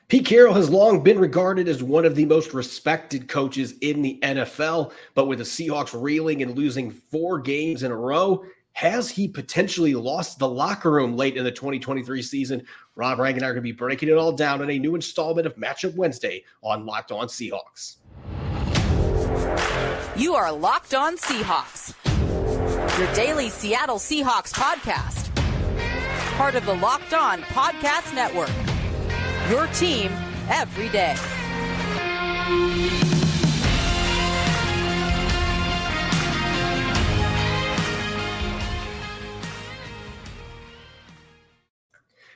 Pete Carroll has long been regarded as one of the most respected coaches in the NFL, but with the Seahawks reeling and losing 4 games in a row, has he potentially lost the locker room late in the 2023 season? Rob Rang and I are going to be breaking it all down in a new installment of Matchup Wednesday on Locked On Seahawks. You are Locked On Seahawks, your daily Seattle Seahawks podcast. Part of the Locked On Podcast Network, your team every day.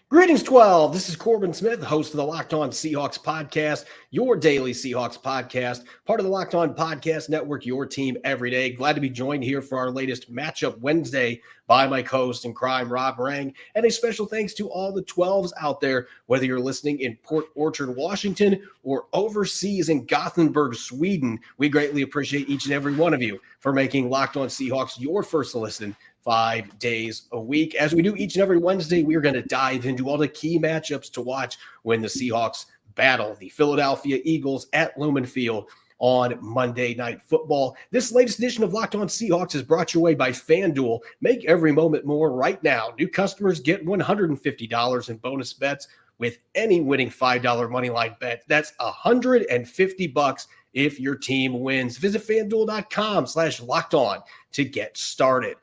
Greetings, 12. This is Corbin Smith, host of the Locked On Seahawks podcast, your daily Seahawks podcast, part of the Locked On Podcast Network, your team every day. Glad to be joined here for our latest Matchup Wednesday by my co-host in crime, Rob Rang. And a special thanks to all the 12s out there, whether you're listening in Port Orchard, Washington, or overseas in Gothenburg, Sweden. We greatly appreciate each and every one of you for making Locked On Seahawks your first listen 5 days a week. As we do each and every Wednesday, we're going to dive into all the key matchups to watch when the Seahawks battle the Philadelphia Eagles at Lumen Field on Monday Night Football. This latest edition of Locked On Seahawks is brought your way by FanDuel. Make every moment more right now. New customers get $150 in bonus bets with any winning $5 moneyline bet. That's $150 if your team wins. Visit FanDuel.com/LockedOn to get started.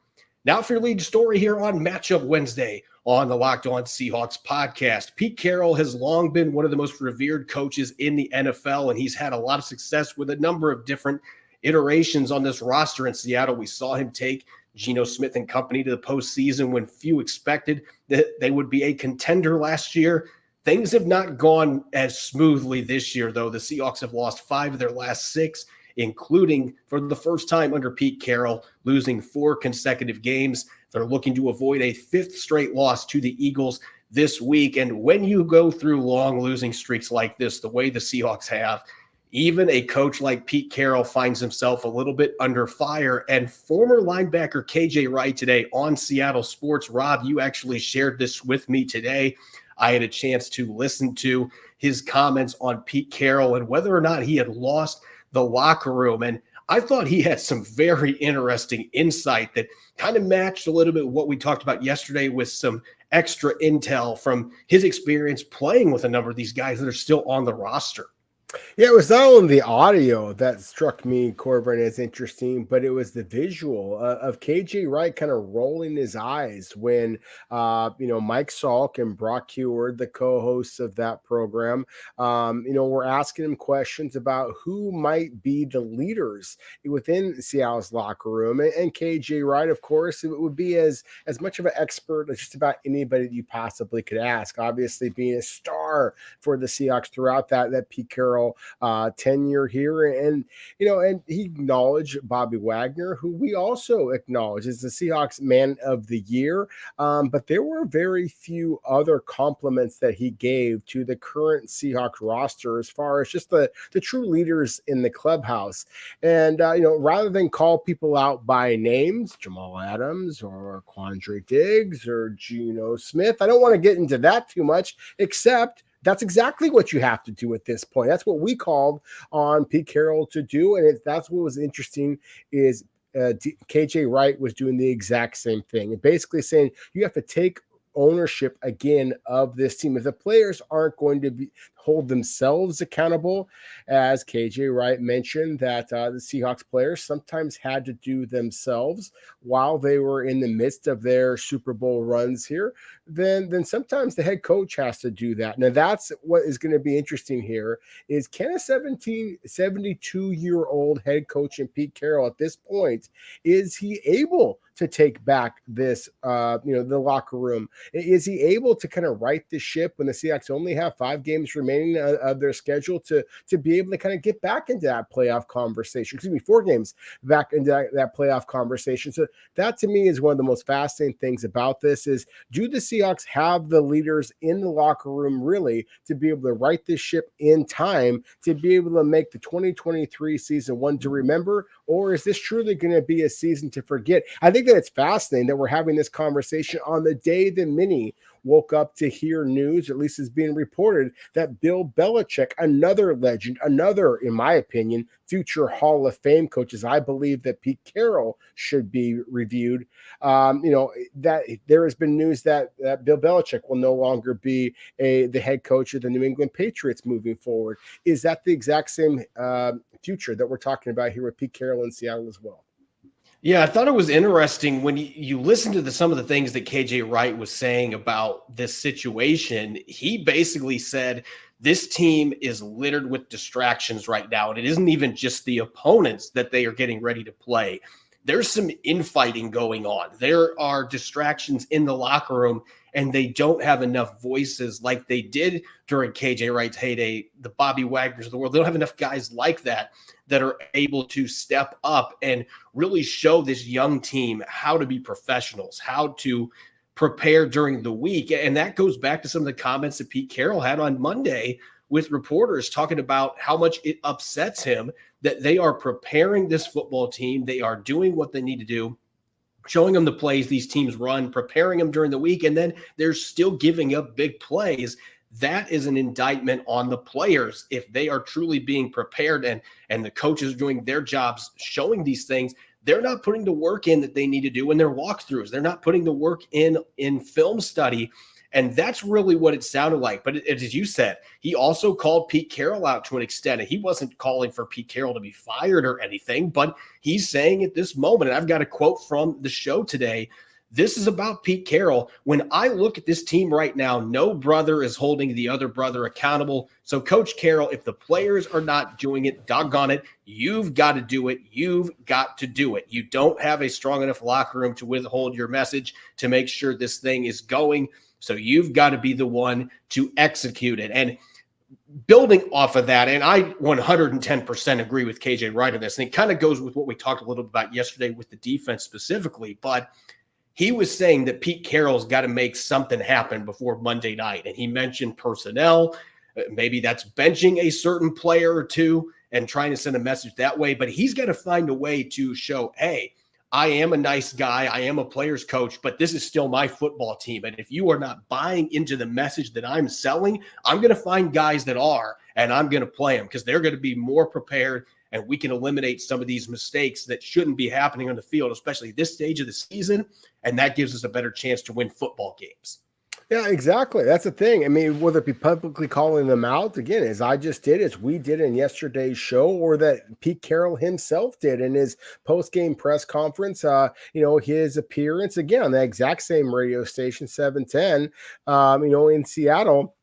Now for your lead story here on Matchup Wednesday on the Locked On Seahawks podcast. Pete Carroll has long been one of the most revered coaches in the NFL, and he's had a lot of success with a number of different iterations on this roster in Seattle. We saw him take Geno Smith and company to the postseason when few expected that they would be a contender last year. Things have not gone as smoothly this year, though. The Seahawks have lost 5 of their last 6, including for the first time under Pete Carroll, losing 4 consecutive games. They're looking to avoid a 5th straight loss to the Eagles this week. And when you go through long losing streaks like this, the way the Seahawks have, even a coach like Pete Carroll finds himself a little bit under fire. And former linebacker KJ Wright today on Seattle Sports. Rob, you actually shared this with me today. I had a chance to listen to his comments on Pete Carroll and whether or not he had lost the locker room. And I thought he had some very interesting insight that kind of matched a little bit what we talked about yesterday with some extra intel from his experience playing with a number of these guys that are still on the roster. Yeah, it was not only the audio that struck me, Corbin, as interesting, but it was the visual of KJ Wright kind of rolling his eyes when, Mike Salk and Brock Heward, the co-hosts of that program, were asking him questions about who might be the leaders within Seattle's locker room. And KJ Wright, of course, it would be as much of an expert as just about anybody that you possibly could ask. Obviously, being a star for the Seahawks throughout that Pete Carroll tenure here, and he acknowledged Bobby Wagner, who we also acknowledge as the Seahawks Man of the Year, but there were very few other compliments that he gave to the current Seahawks roster as far as just the true leaders in the clubhouse. And rather than call people out by names, Jamal Adams or Quandre Diggs or Geno Smith, I don't want to get into that too much, except that's exactly what you have to do at this point. That's what we called on Pete Carroll to do, and that's what was interesting is KJ Wright was doing the exact same thing and basically saying you have to take ownership again of this team. If the players aren't going to hold themselves accountable, as KJ Wright mentioned, that the Seahawks players sometimes had to do themselves while they were in the midst of their Super Bowl runs here, then sometimes the head coach has to do that. Now that's what is going to be interesting here is can a 72-year-old head coach in Pete Carroll at this point, is he able to take back this, the locker room? Is he able to kind of right the ship when the Seahawks only have 5 games remaining of their schedule to be able to kind of get back into that playoff conversation? 4 games back into that playoff conversation. So that to me is one of the most fascinating things about this is, do the Seahawks have the leaders in the locker room really to be able to right this ship in time to be able to make the 2023 season one to remember, or is this truly going to be a season to forget? I think that it's fascinating that we're having this conversation on the day that many woke up to hear news, at least is being reported, that Bill Belichick, another legend, another, in my opinion, future Hall of Fame coaches, I believe that Pete Carroll should be reviewed. That there has been news that Bill Belichick will no longer be the head coach of the New England Patriots moving forward. Is that the exact same future that we're talking about here with Pete Carroll in Seattle as well? Yeah, I thought it was interesting when you listen to some of the things that KJ Wright was saying about this situation. He basically said this team is littered with distractions right now, and it isn't even just the opponents that they are getting ready to play. There's some infighting going on. There are distractions in the locker room, and they don't have enough voices like they did during KJ Wright's heyday, the Bobby Wagners of the world. They don't have enough guys like that are able to step up and really show this young team how to be professionals, how to prepare during the week. And that goes back to some of the comments that Pete Carroll had on Monday with reporters talking about how much it upsets him that they are preparing this football team. They are doing what they need to do, showing them the plays these teams run, preparing them during the week, and then they're still giving up big plays. That is an indictment on the players. If they are truly being prepared and the coaches are doing their jobs showing these things, they're not putting the work in that they need to do in their walkthroughs. They're not putting the work in film study. And that's really what it sounded like. But as you said, he also called Pete Carroll out to an extent. And he wasn't calling for Pete Carroll to be fired or anything, but he's saying at this moment, and I've got a quote from the show today, this is about Pete Carroll. When I look at this team right now, no brother is holding the other brother accountable. So, Coach Carroll, if the players are not doing it, doggone it, you've got to do it. You've got to do it. You don't have a strong enough locker room to withhold your message to make sure this thing is going. So you've got to be the one to execute it. And building off of that, and I 110% agree with KJ Wright on this, and it kind of goes with what we talked a little bit about yesterday with the defense specifically, but he was saying that Pete Carroll's got to make something happen before Monday night. And he mentioned personnel. Maybe that's benching a certain player or two and trying to send a message that way. But he's got to find a way to show, hey, I am a nice guy. I am a player's coach, but this is still my football team. And if you are not buying into the message that I'm selling, I'm going to find guys that are, and I'm going to play them because they're going to be more prepared. And we can eliminate some of these mistakes that shouldn't be happening on the field, especially this stage of the season. And that gives us a better chance to win football games. Yeah, exactly. That's the thing. I mean, whether it be publicly calling them out, again, as I just did, as we did in yesterday's show, or that Pete Carroll himself did in his post-game press conference, his appearance, again, on the exact same radio station, 710, in Seattle,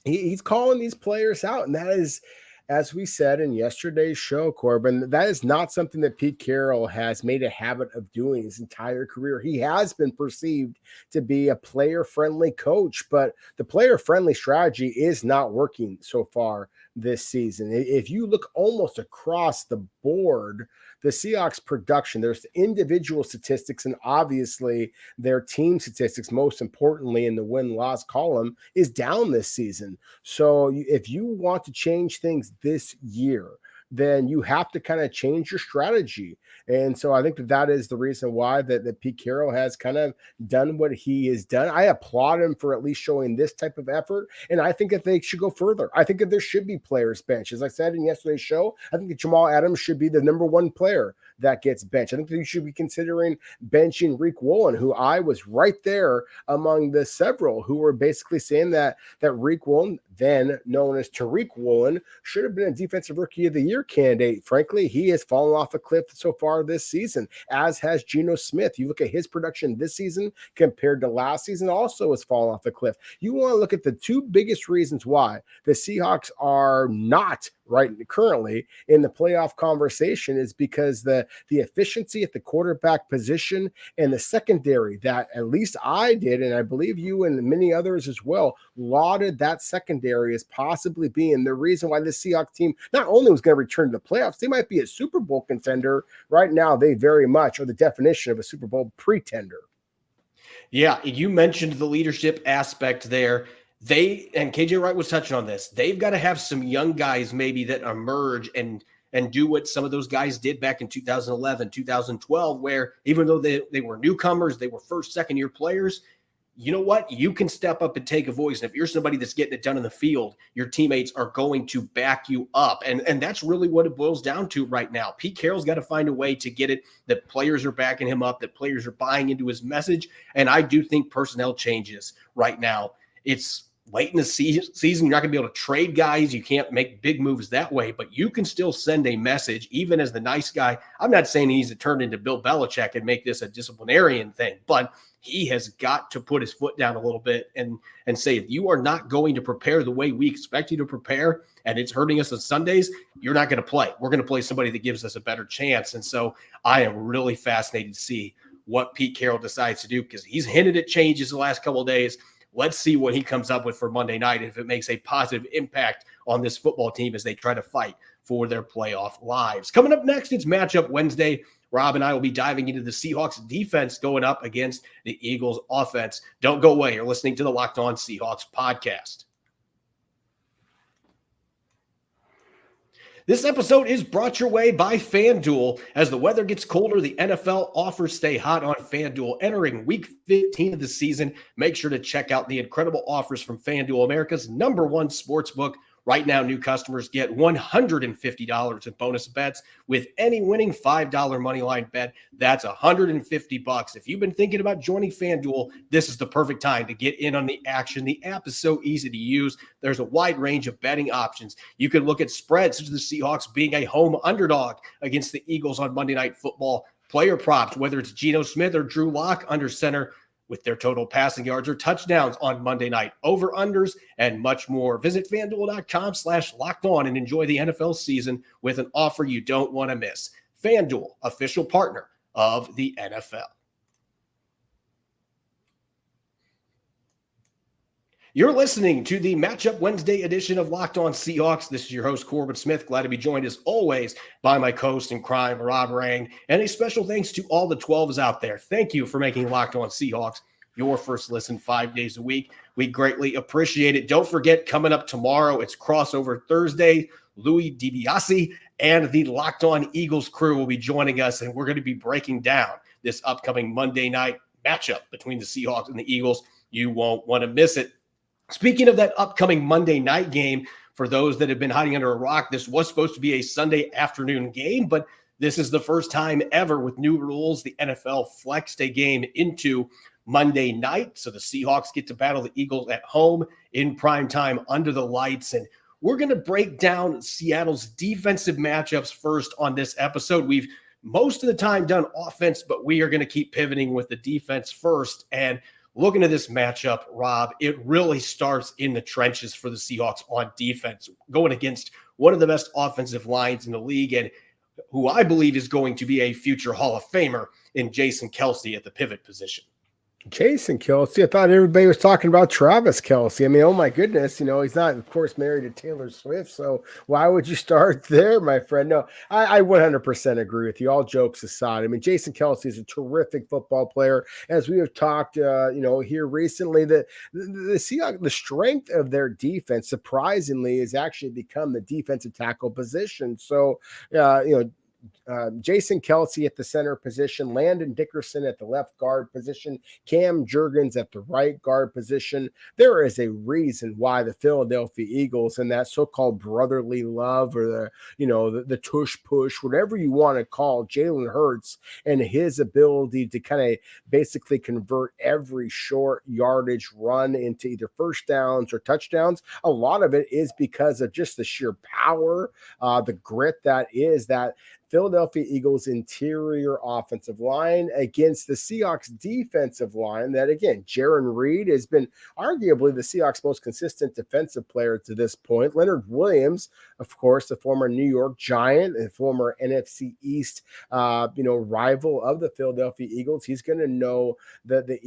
he's calling these players out. And that is, as we said in yesterday's show, Corbin, that is not something that Pete Carroll has made a habit of doing his entire career. He has been perceived to be a player-friendly coach, but the player-friendly strategy is not working so far this season. If you look almost across the board, the Seahawks production, there's individual statistics and obviously their team statistics, most importantly in the win-loss column, is down this season. So if you want to change things this year, then you have to kind of change your strategy. And so I think that is the reason why that Pete Carroll has kind of done what he has done. I applaud him for at least showing this type of effort. And I think that they should go further. I think that there should be players benched. As I said in yesterday's show, I think that Jamal Adams should be the number one player that gets benched. I think that you should be considering benching Rick Woolen, who I was right there among the several who were basically saying that Rick Woolen, then known as Tariq Woolen, should have been a defensive rookie of the year candidate. Frankly, he has fallen off a cliff so far this season, as has Geno Smith. You look at his production this season compared to last season, also has fallen off a cliff. You want to look at the two biggest reasons why the Seahawks are not right currently in the playoff conversation is because the efficiency at the quarterback position and the secondary that at least I did, and I believe you and many others as well, lauded that secondary as possibly being the reason why the Seahawks team not only was going to return to the playoffs, they might be a Super Bowl contender. Right now, they very much are the definition of a Super Bowl pretender. Yeah, you mentioned the leadership aspect there. And KJ Wright was touching on this, they've got to have some young guys maybe that emerge and do what some of those guys did back in 2011, 2012, where even though they were newcomers, they were first, second-year players, you know what? You can step up and take a voice. And if you're somebody that's getting it done in the field, your teammates are going to back you up. And that's really what it boils down to right now. Pete Carroll's got to find a way to get it that players are backing him up, that players are buying into his message. And I do think personnel changes right now. It's late in the season. You're not going to be able to trade guys. You can't make big moves that way, but you can still send a message, even as the nice guy. I'm not saying he needs to turn into Bill Belichick and make this a disciplinarian thing, but he has got to put his foot down a little bit and say, if you are not going to prepare the way we expect you to prepare, and it's hurting us on Sundays, you're not going to play. We're going to play somebody that gives us a better chance. And so I am really fascinated to see what Pete Carroll decides to do, because he's hinted at changes the last couple of days. Let's see what he comes up with for Monday night, if it makes a positive impact on this football team as they try to fight for their playoff lives. Coming up next, it's Matchup Wednesday. Rob and I will be diving into the Seahawks defense going up against the Eagles offense. Don't go away. You're listening to the Locked On Seahawks podcast. This episode is brought your way by FanDuel. As the weather gets colder, the NFL offers stay hot on FanDuel. Entering Week 15 of the season, make sure to check out the incredible offers from FanDuel, America's #1 sportsbook. Right now, new customers get $150 in bonus bets with any winning $5 moneyline bet. That's $150. If you've been thinking about joining FanDuel, this is the perfect time to get in on the action. The app is so easy to use. There's a wide range of betting options. You can look at spreads, such as the Seahawks being a home underdog against the Eagles on Monday Night Football. Player props, whether it's Geno Smith or Drew Lock under center, with their total passing yards or touchdowns on Monday night, over-unders, and much more. Visit FanDuel.com/lockedon and enjoy the NFL season with an offer you don't want to miss. FanDuel, official partner of the NFL. You're listening to the Matchup Wednesday edition of Locked On Seahawks. This is your host, Corbin Smith. Glad to be joined, as always, by my co-host in crime, Rob Rang. And a special thanks to all the 12s out there. Thank you for making Locked On Seahawks your first listen 5 days a week. We greatly appreciate it. Don't forget, coming up tomorrow, it's Crossover Thursday. Louis DiBiase and the Locked On Eagles crew will be joining us, and we're going to be breaking down this upcoming Monday night matchup between the Seahawks and the Eagles. You won't want to miss it. Speaking of that upcoming Monday night game, for those that have been hiding under a rock, this was supposed to be a Sunday afternoon game, but this is the first time ever with new rules. The NFL flexed a game into Monday night, so the Seahawks get to battle the Eagles at home in prime time under the lights. And we're going to break down Seattle's defensive matchups first on this episode. We've most of the time done offense, but we are going to keep pivoting with the defense first. And looking at this matchup, Rob, it really starts in the trenches for the Seahawks on defense, going against one of the best offensive lines in the league, and who I believe is going to be a future Hall of Famer in Jason Kelce at the pivot position. Jason Kelce. I thought everybody was talking about Travis Kelce. I mean, oh my goodness, he's not, of course, married to Taylor Swift. So why would you start there, my friend? No, I 100% agree with you. All jokes aside, I mean, Jason Kelce is a terrific football player. As we have talked, here recently, the Seahawks, the strength of their defense, surprisingly, has actually become the defensive tackle position. So, Jason Kelce at the center position, Landon Dickerson at the left guard position, Cam Jurgens at the right guard position. There is a reason why the Philadelphia Eagles and that so-called brotherly love, or the tush push, whatever you want to call Jalen Hurts and his ability to kind of basically convert every short yardage run into either first downs or touchdowns. A lot of it is because of just the sheer power, the grit that is that Philadelphia Eagles interior offensive line against the Seahawks defensive line that, again, Jaron Reed has been arguably the Seahawks most consistent defensive player to this point. Leonard Williams, of course, the former New York Giant and former NFC East, rival of the Philadelphia Eagles. He's going to know the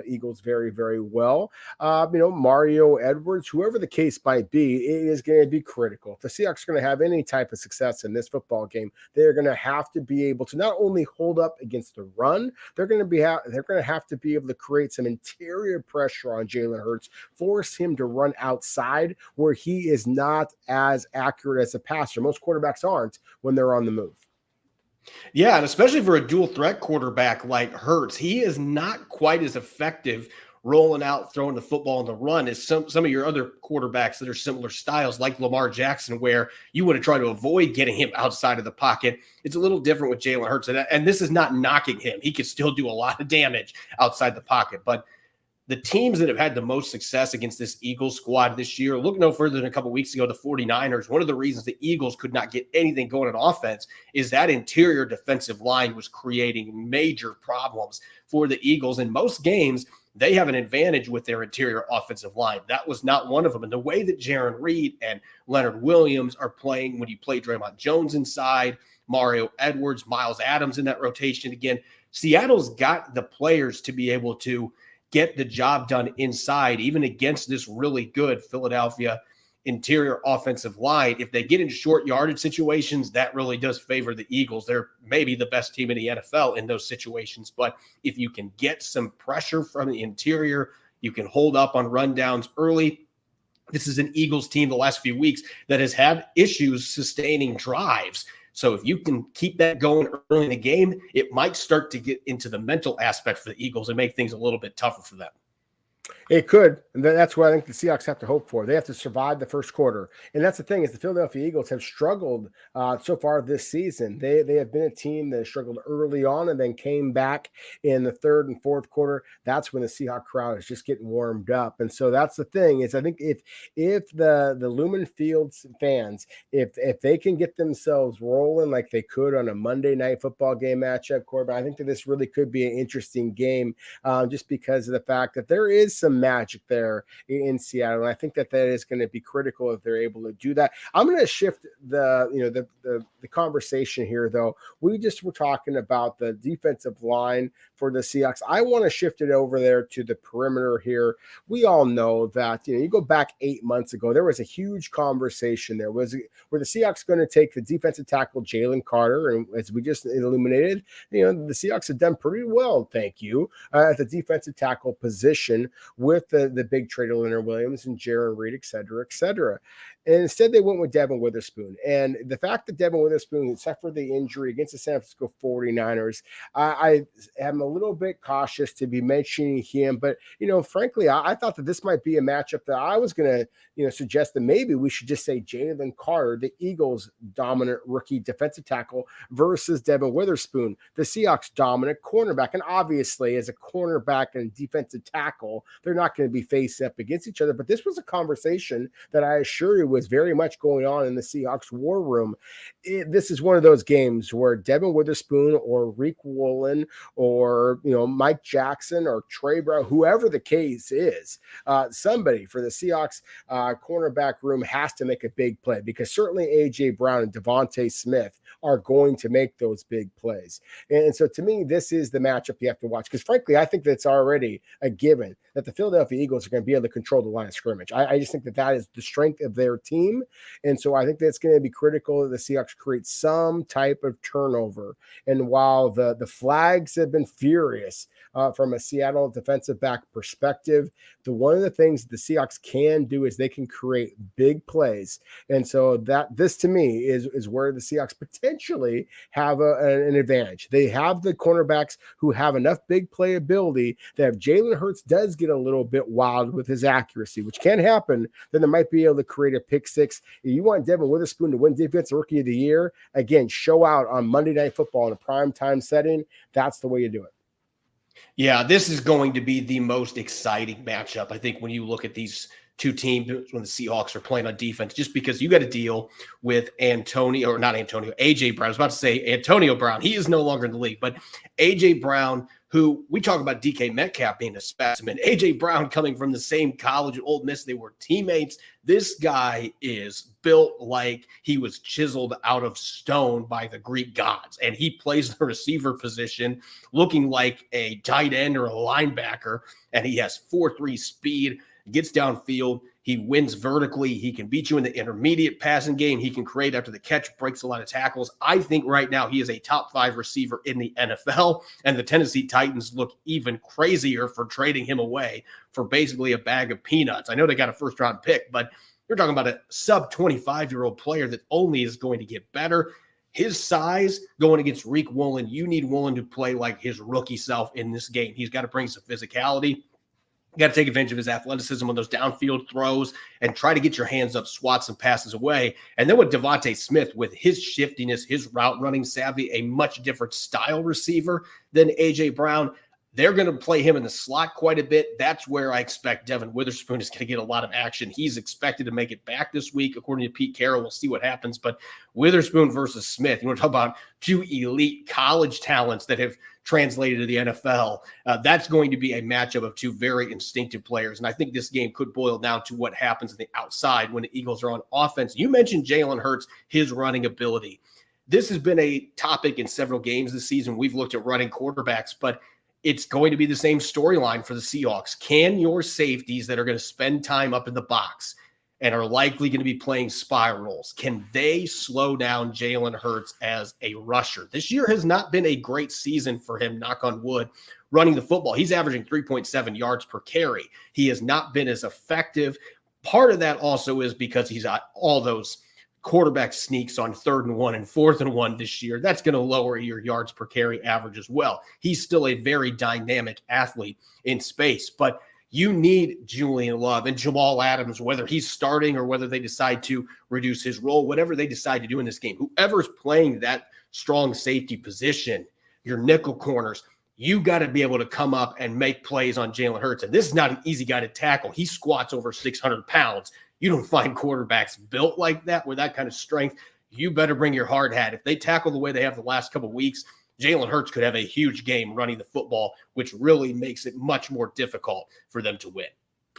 Eagles very, very well. Mario Edwards, whoever the case might be, it is going to be critical. If the Seahawks are going to have any type of success in this football game, they're going to have to be able to not only hold up against the run, they're going to have to be able to create some interior pressure on Jalen Hurts, force him to run outside where he is not as accurate as a passer. Most quarterbacks aren't when they're on the move. Yeah, and especially for a dual threat quarterback like Hurts, he is not quite as effective rolling out, throwing the football on the run as some of your other quarterbacks that are similar styles, like Lamar Jackson, where you want to try to avoid getting him outside of the pocket. It's a little different with Jalen Hurts. And this is not knocking him. He could still do a lot of damage outside the pocket. But the teams that have had the most success against this Eagles squad this year, look no further than a couple weeks ago, the 49ers. One of the reasons the Eagles could not get anything going on offense is that interior defensive line was creating major problems for the Eagles. In most games, they have an advantage with their interior offensive line. That was not one of them. And the way that Jaron Reed and Leonard Williams are playing when you play Draymond Jones inside, Mario Edwards, Miles Adams in that rotation again, Seattle's got the players to be able to get the job done inside, even against this really good Philadelphia interior offensive line. If they get into short yardage situations, that really does favor the Eagles. They're maybe the best team in the NFL in those situations. But if you can get some pressure from the interior, you can hold up on rundowns early. This is an Eagles team the last few weeks that has had issues sustaining drives. So if you can keep that going early in the game, it might start to get into the mental aspect for the Eagles and make things a little bit tougher for them. It could, and that's what I think the Seahawks have to hope for. They have to survive the first quarter, and that's the thing is the Philadelphia Eagles have struggled so far this season. They have been a team that struggled early on and then came back in the third and fourth quarter. That's when the Seahawks crowd is just getting warmed up, and so that's the thing is I think if the Lumen Fields fans if they can get themselves rolling like they could on a Monday Night Football game matchup, Corbin, I think that this really could be an interesting game just because of the fact that there is some magic there in Seattle. And I think that is going to be critical if they're able to do that. I'm going to shift the conversation here, though. We just were talking about the defensive line for the Seahawks. I want to shift it over there to the perimeter here. We all know that, you go back 8 months ago, there was a huge conversation there. Were the Seahawks going to take the defensive tackle Jalen Carter? And as we just illuminated, the Seahawks have done pretty well, thank you, at the defensive tackle position with the big trade of Leonard Williams and Jaron Reed, et cetera, et cetera. And instead, they went with Devin Witherspoon. And the fact that Devin Witherspoon suffered the injury against the San Francisco 49ers, I am a little bit cautious to be mentioning him. But, frankly, I thought that this might be a matchup that I was going to, suggest that maybe we should just say Jalen Carter, the Eagles' dominant rookie defensive tackle, versus Devin Witherspoon, the Seahawks' dominant cornerback. And obviously, as a cornerback and defensive tackle, they're not going to be faced up against each other. But this was a conversation that I assure you was very much going on in the Seahawks war room. This is one of those games where Devin Witherspoon or Rick Woolen or, Mike Jackson or Trey Brown, whoever the case is, somebody for the Seahawks cornerback room has to make a big play because certainly A.J. Brown and Devontae Smith are going to make those big plays. And so to me, this is the matchup you have to watch because frankly, I think that's already a given that the Philadelphia Eagles are going to be able to control the line of scrimmage. I just think that is the strength of their team. And so I think that's going to be critical that the Seahawks create some type of turnover. And while the flags have been furious from a Seattle defensive back perspective, one of the things the Seahawks can do is they can create big plays. And so this to me is where the Seahawks potentially have an advantage. They have the cornerbacks who have enough big play ability that if Jalen Hurts does get a little bit wild with his accuracy, which can happen, then they might be able to create a pick six. If you want Devin Witherspoon to win Defensive Rookie of the Year, again, show out on Monday Night Football in a primetime setting. That's the way you do it. Yeah, this is going to be the most exciting matchup, I think, when you look at these two teams when the Seahawks are playing on defense, just because you got to deal with A.J. Brown. I was about to say Antonio Brown. He is no longer in the league, but A.J. Brown, who we talk about DK Metcalf being a specimen. A.J. Brown coming from the same college at Ole Miss. They were teammates. This guy is built like he was chiseled out of stone by the Greek gods, and he plays the receiver position looking like a tight end or a linebacker, and he has 4.3 speed, gets downfield. He wins vertically. He can beat you in the intermediate passing game. He can create after the catch, breaks a lot of tackles. I think right now he is a top 5 receiver in the NFL, and the Tennessee Titans look even crazier for trading him away for basically a bag of peanuts. I know they got a first-round pick, but you're talking about a sub-25-year-old player that only is going to get better. His size going against Rick Woolen, you need Woolen to play like his rookie self in this game. He's got to bring some physicality. You got to take advantage of his athleticism on those downfield throws and try to get your hands up, swat some passes away. And then with Devontae Smith, with his shiftiness, his route running savvy, a much different style receiver than A.J. Brown, they're going to play him in the slot quite a bit. That's where I expect Devin Witherspoon is going to get a lot of action. He's expected to make it back this week, according to Pete Carroll. We'll see what happens. But Witherspoon versus Smith, you want to talk about two elite college talents that have translated to the NFL. That's going to be a matchup of two very instinctive players. And I think this game could boil down to what happens on the outside when the Eagles are on offense. You mentioned Jalen Hurts, his running ability. This has been a topic in several games this season. We've looked at running quarterbacks, but it's going to be the same storyline for the Seahawks. Can your safeties that are going to spend time up in the box and are likely going to be playing spirals, can they slow down Jalen Hurts as a rusher? This year has not been a great season for him, knock on wood, running the football. He's averaging 3.7 yards per carry. He has not been as effective. Part of that also is because he's got all those quarterback sneaks on 3rd and 1 and 4th and 1 this year. That's going to lower your yards per carry average as well. He's still a very dynamic athlete in space, but you need Julian Love and Jamal Adams, whether he's starting or whether they decide to reduce his role, whatever they decide to do in this game. Whoever's playing that strong safety position, your nickel corners, you got to be able to come up and make plays on Jalen Hurts. And this is not an easy guy to tackle. He squats over 600 pounds. You don't find quarterbacks built like that with that kind of strength. You better bring your hard hat. If they tackle the way they have the last couple of weeks, Jalen Hurts could have a huge game running the football, which really makes it much more difficult for them to win.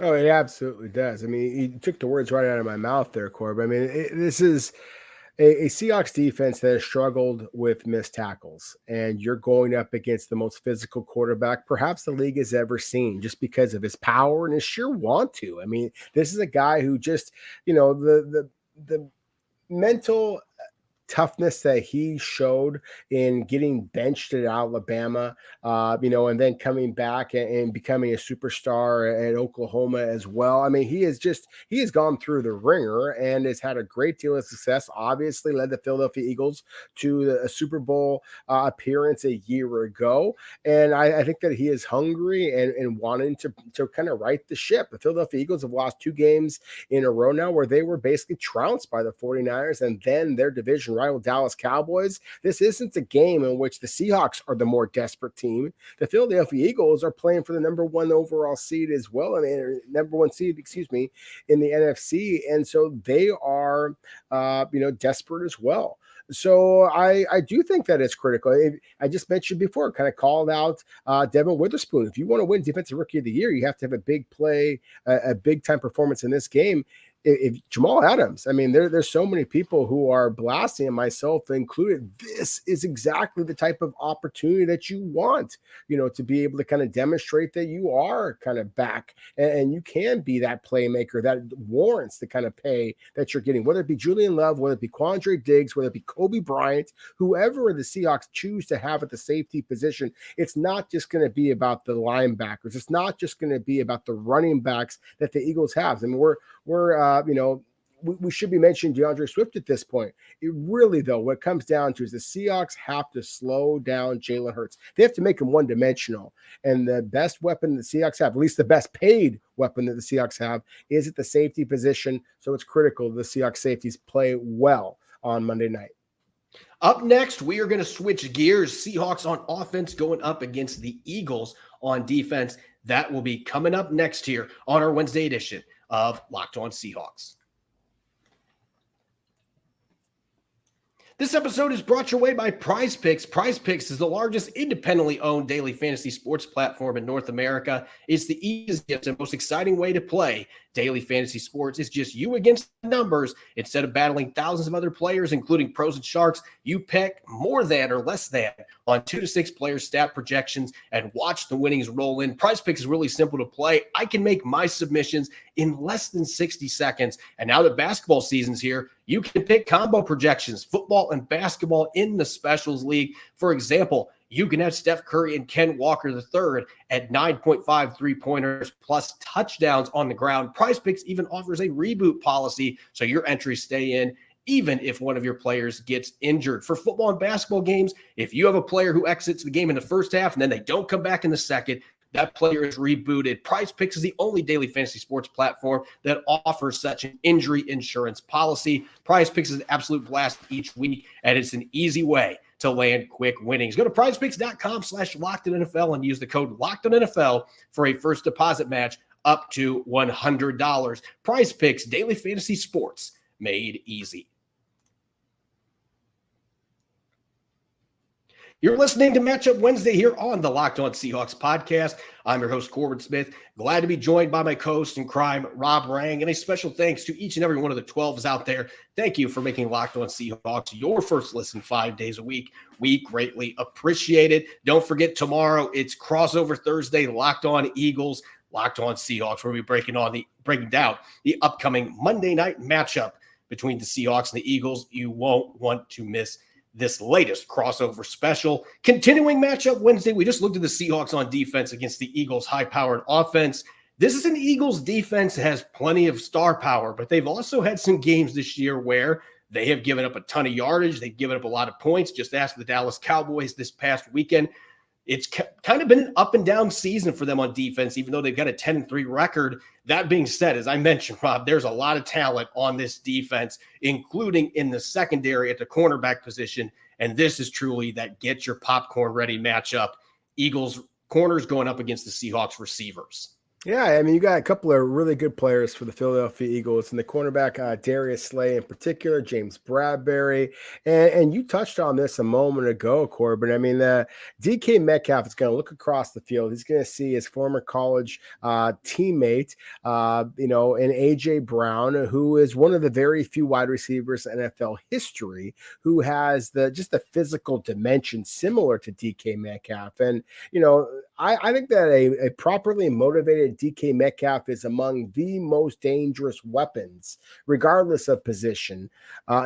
Oh, it absolutely does. I mean, you took the words right out of my mouth there, Corbin. I mean, this is a Seahawks defense that has struggled with missed tackles, and you're going up against the most physical quarterback perhaps the league has ever seen, just because of his power and his sheer want to. I mean, this is a guy who just, the mental toughness that he showed in getting benched at Alabama, and then coming back and becoming a superstar at Oklahoma as well. I mean, he has gone through the ringer and has had a great deal of success. Obviously led the Philadelphia Eagles to a Super Bowl appearance a year ago. And I think that he is hungry and wanting to kind of right the ship. The Philadelphia Eagles have lost 2 games in a row now where they were basically trounced by the 49ers and then their division rival Dallas Cowboys. This isn't a game in which the Seahawks are the more desperate team. The Philadelphia Eagles are playing for the number 1 overall seed as well. I mean, number 1 seed, in the NFC. And so they are, desperate as well. So I do think that it's critical. I just mentioned before, kind of called out Devin Witherspoon. If you want to win Defensive Rookie of the Year, you have to have a big play, a big-time performance in this game. If Jamal Adams, I mean, there's so many people who are blasting, and myself included. This is exactly the type of opportunity that you want, to be able to kind of demonstrate that you are kind of back and you can be that playmaker that warrants the kind of pay that you're getting, whether it be Julian Love, whether it be Quandre Diggs, whether it be Kobe Bryant, whoever the Seahawks choose to have at the safety position. It's not just going to be about the linebackers. It's not just going to be about the running backs that the Eagles have. I mean, we should be mentioning DeAndre Swift at this point. It really, though, what it comes down to is the Seahawks have to slow down Jalen Hurts. They have to make him one-dimensional. And the best weapon the Seahawks have, at least the best paid weapon that the Seahawks have, is at the safety position. So it's critical the Seahawks safeties play well on Monday night. Up next, we are going to switch gears. Seahawks on offense going up against the Eagles on defense. That will be coming up next here on our Wednesday edition of Locked On Seahawks. This episode is brought your way by Prize Picks. Prize Picks is the largest independently owned daily fantasy sports platform in North America. It's the easiest and most exciting way to play daily fantasy sports. It's just you against the numbers. Instead of battling thousands of other players, including pros and sharks, you pick more than or less than on 2 to 6 player stat projections and watch the winnings roll in. Prize Picks is really simple to play. I can make my submissions in less than 60 seconds. And now that basketball season's here, you can pick combo projections, football and basketball in the Specials League. For example, you can have Steph Curry and Ken Walker III at 9.5 3-pointers plus touchdowns on the ground. Prize Picks even offers a reboot policy, so your entries stay in even if one of your players gets injured. For football and basketball games, if you have a player who exits the game in the first half and then they don't come back in the second, that player is rebooted. Prize Picks is the only daily fantasy sports platform that offers such an injury insurance policy. Prize Picks is an absolute blast each week, and it's an easy way to land quick winnings. Go to prizepicks.com/LockedOnNFL and use the code LockedOnNFL for a first deposit match up to $100. Prize Picks, daily fantasy sports made easy. You're listening to Matchup Wednesday here on the Locked On Seahawks podcast. I'm your host, Corbin Smith. Glad to be joined by my co-host in crime, Rob Rang. And a special thanks to each and every one of the 12s out there. Thank you for making Locked On Seahawks your first listen 5 days a week. We greatly appreciate it. Don't forget, tomorrow it's Crossover Thursday, Locked On Eagles, Locked On Seahawks, where we'll be breaking down the upcoming Monday night matchup between the Seahawks and the Eagles. You won't want to miss this latest crossover special. Continuing Matchup Wednesday, we just looked at the Seahawks on defense against the Eagles' high-powered offense. This is an Eagles defense that has plenty of star power, but they've also had some games this year where they have given up a ton of yardage. They've given up a lot of points. Just ask the Dallas Cowboys this past weekend. It's kind of been an up and down season for them on defense, even though they've got a 10-3 record. That being said, as I mentioned, Rob, there's a lot of talent on this defense, including in the secondary at the cornerback position. And this is truly that get your popcorn ready matchup. Eagles corners going up against the Seahawks receivers. Yeah, I mean, you got a couple of really good players for the Philadelphia Eagles, and the cornerback, Darius Slay in particular, James Bradbury. And you touched on this a moment ago, Corbin. I mean, DK Metcalf is going to look across the field. He's going to see his former college teammate, in A.J. Brown, who is one of the very few wide receivers in NFL history who has the physical dimension similar to DK Metcalf. And, I think that a properly motivated DK Metcalf is among the most dangerous weapons, regardless of position,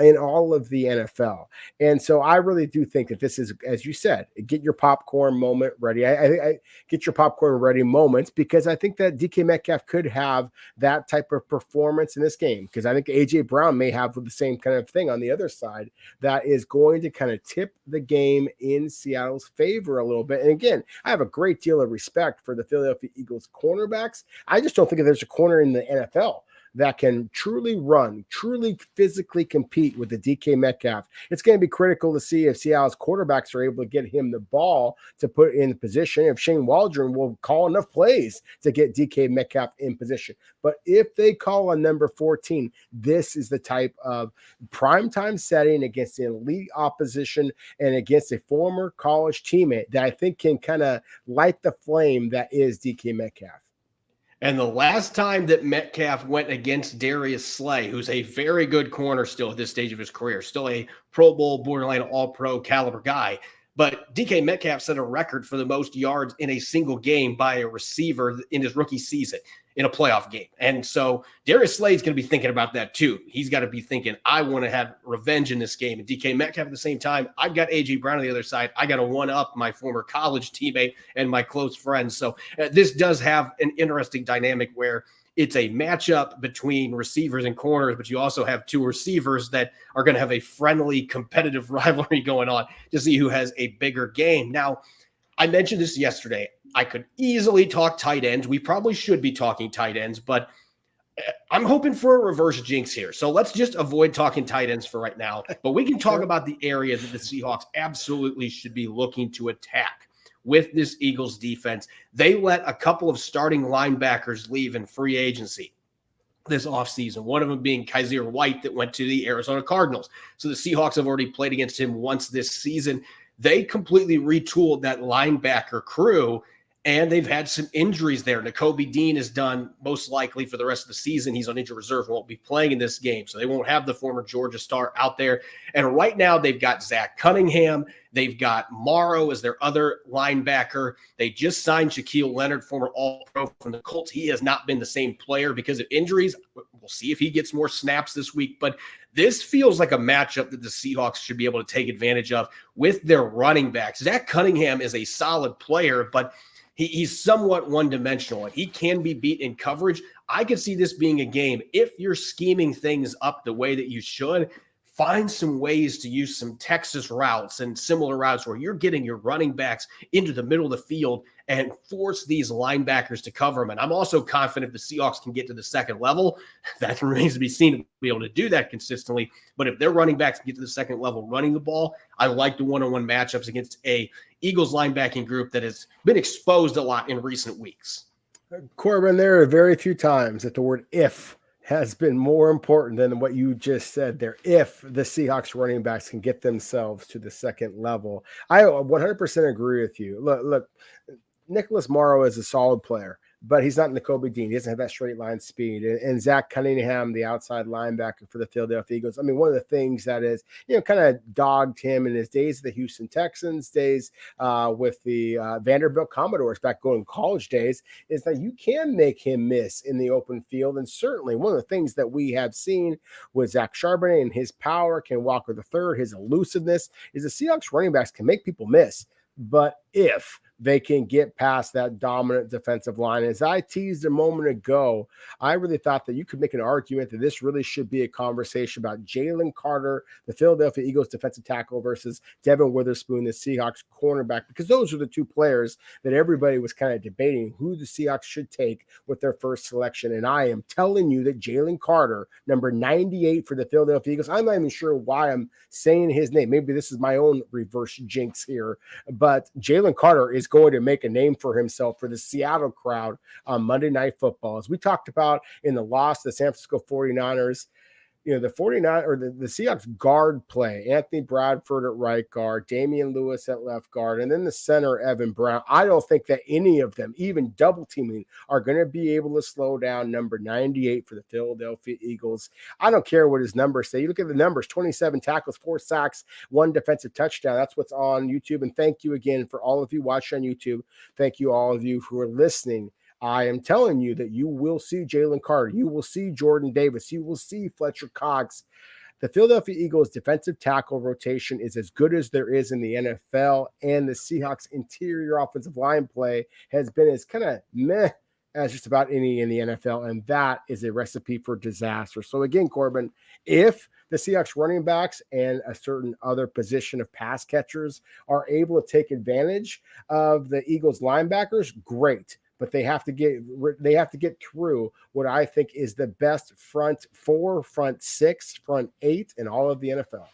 in all of the NFL. And so I really do think that this is, as you said, get your popcorn moment ready. I get your popcorn ready moments, because I think that DK Metcalf could have that type of performance in this game, because I think AJ Brown may have the same kind of thing on the other side that is going to kind of tip the game in Seattle's favor a little bit. And again, I have a great deal of respect for the Philadelphia Eagles cornerbacks. I just don't think that there's a corner in the NFL that can truly run, truly physically compete with the DK Metcalf. It's going to be critical to see if Seattle's quarterbacks are able to get him the ball to put in position, if Shane Waldron will call enough plays to get DK Metcalf in position. But if they call on number 14, this is the type of primetime setting against an elite opposition and against a former college teammate that I think can kind of light the flame that is DK Metcalf. And the last time that Metcalf went against Darius Slay, who's a very good corner still at this stage of his career, still a Pro Bowl, borderline all-pro caliber guy, but DK Metcalf set a record for the most yards in a single game by a receiver in his rookie season in a playoff game. And so Darius Slay is going to be thinking about that too. He's got to be thinking, I want to have revenge in this game. And DK Metcalf at the same time, I've got A.J. Brown on the other side. I got to one-up my former college teammate and my close friend. So this does have an interesting dynamic where it's a matchup between receivers and corners, but you also have two receivers that are going to have a friendly, competitive rivalry going on to see who has a bigger game. Now, I mentioned this yesterday. I could easily talk tight ends. We probably should be talking tight ends, but I'm hoping for a reverse jinx here. So let's just avoid talking tight ends for right now, but we can talk about the area that the Seahawks absolutely should be looking to attack with this Eagles defense. They let a couple of starting linebackers leave in free agency this offseason, one of them being Kaiser Wright that went to the Arizona Cardinals. So the Seahawks have already played against him once this season. They completely retooled that linebacker crew, and they've had some injuries there. Nakobe Dean is done most likely for the rest of the season. He's on injured reserve, won't be playing in this game, so they won't have the former Georgia star out there. And right now they've got Zach Cunningham. They've got Morrow as their other linebacker. They just signed Shaquille Leonard, former All-Pro from the Colts. He has not been the same player because of injuries. We'll see if he gets more snaps this week, but this feels like a matchup that the Seahawks should be able to take advantage of with their running backs. Zach Cunningham is a solid player, but he's somewhat one-dimensional, and he can be beat in coverage. I could see this being a game, if you're scheming things up the way that you should, find some ways to use some Texas routes and similar routes where you're getting your running backs into the middle of the field and force these linebackers to cover them. And I'm also confident the Seahawks can get to the second level. That remains to be seen to be able to do that consistently. But if their running backs can get to the second level running the ball, I like the one-on-one matchups against a Eagles linebacking group that has been exposed a lot in recent weeks. Corbin, there are very few times that the word if has been more important than what you just said there. If the Seahawks running backs can get themselves to the second level, I 100% agree with you. Look, Nicholas Morrow is a solid player, but he's not Nakobe Dean. He doesn't have that straight line speed. And Zach Cunningham, the outside linebacker for the Philadelphia Eagles. I mean, one of the things that is, kind of dogged him in his days of the Houston Texans, days with the Vanderbilt Commodores back going college days, is that you can make him miss in the open field. And certainly one of the things that we have seen with Zach Charbonnet and his power, Ken Walker III, his elusiveness, is the Seahawks running backs can make people miss. But if they can get past that dominant defensive line. As I teased a moment ago, I really thought that you could make an argument that this really should be a conversation about Jalen Carter, the Philadelphia Eagles defensive tackle, versus Devin Witherspoon, the Seahawks cornerback, because those are the two players that everybody was kind of debating who the Seahawks should take with their first selection. And I am telling you that Jalen Carter, number 98 for the Philadelphia Eagles, I'm not even sure why I'm saying his name. Maybe this is my own reverse jinx here, but Jalen Carter is going to make a name for himself for the Seattle crowd on Monday Night Football. As we talked about in the loss to the San Francisco 49ers, the Seahawks guard play, Anthony Bradford at right guard, Damian Lewis at left guard, and then the center, Evan Brown. I don't think that any of them, even double teaming, are going to be able to slow down number 98 for the Philadelphia Eagles. I don't care what his numbers say. You look at the numbers, 27 tackles, 4 sacks, 1 defensive touchdown. That's what's on YouTube. And thank you again for all of you watching on YouTube. Thank you all of you who are listening. I am telling you that you will see Jalen Carter. You will see Jordan Davis. You will see Fletcher Cox. The Philadelphia Eagles defensive tackle rotation is as good as there is in the NFL, and the Seahawks interior offensive line play has been as kind of meh as just about any in the NFL, and that is a recipe for disaster. So again, Corbin, if the Seahawks running backs and a certain other position of pass catchers are able to take advantage of the Eagles linebackers, great. But they have to get through what I think is the best front 4, front 6, front 8 in all of the NFL.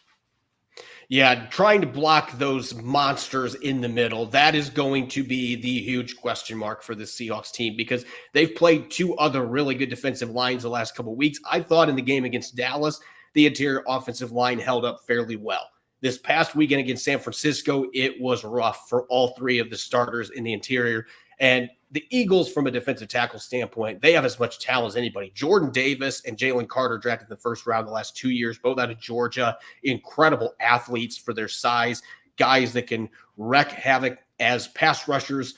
Yeah, trying to block those monsters in the middle, that is going to be the huge question mark for the Seahawks team, because they've played 2 other really good defensive lines the last couple of weeks. I thought in the game against Dallas, the interior offensive line held up fairly well. This past weekend against San Francisco, it was rough for all 3 of the starters in the interior. And the Eagles, from a defensive tackle standpoint, they have as much talent as anybody. Jordan Davis and Jalen Carter drafted in the first round the last 2 years, both out of Georgia. Incredible athletes for their size, guys that can wreak havoc as pass rushers,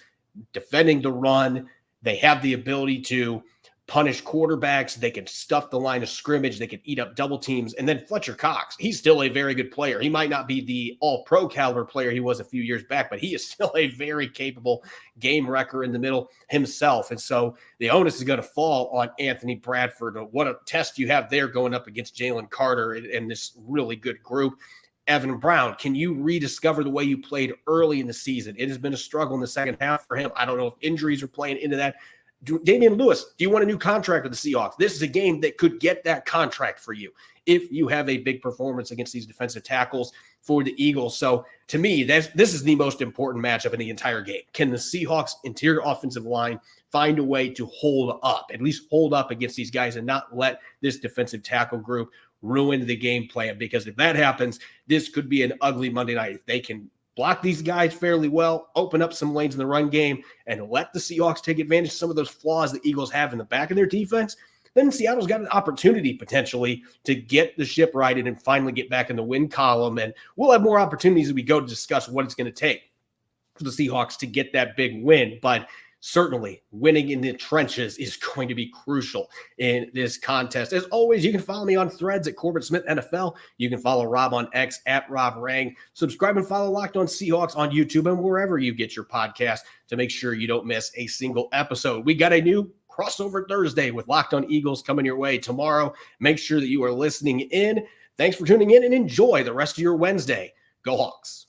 defending the run. They have the ability to punish quarterbacks. They can stuff the line of scrimmage. They can eat up double teams. And then Fletcher Cox, he's still a very good player. He might not be the all-pro caliber player he was a few years back, but he is still a very capable game wrecker in the middle himself. And so the onus is going to fall on Anthony Bradford. What a test you have there going up against Jalen Carter and this really good group. Evan Brown, can you rediscover the way you played early in the season? It has been a struggle in the second half for him. I don't know if injuries are playing into that. Damian Lewis, do you want a new contract with the Seahawks? This is a game that could get that contract for you if you have a big performance against these defensive tackles for the Eagles. So to me, this is the most important matchup in the entire game. Can the Seahawks interior offensive line find a way to hold up, at least hold up against these guys and not let this defensive tackle group ruin the game plan? Because if that happens, this could be an ugly Monday night. If they can block these guys fairly well, open up some lanes in the run game, and let the Seahawks take advantage of some of those flaws the Eagles have in the back of their defense, then Seattle's got an opportunity potentially to get the ship righted and finally get back in the win column. And we'll have more opportunities as we go to discuss what it's going to take for the Seahawks to get that big win. But certainly winning in the trenches is going to be crucial in this contest. As always, you can follow me on Threads at Corbin Smith NFL. You can follow Rob on X at Rob Rang. Subscribe and follow Locked On Seahawks on YouTube and wherever you get your podcast to make sure you don't miss a single episode. We got a new crossover Thursday with Locked On Eagles coming your way tomorrow. Make sure that you are listening in. Thanks for tuning in and enjoy the rest of your Wednesday. Go Hawks.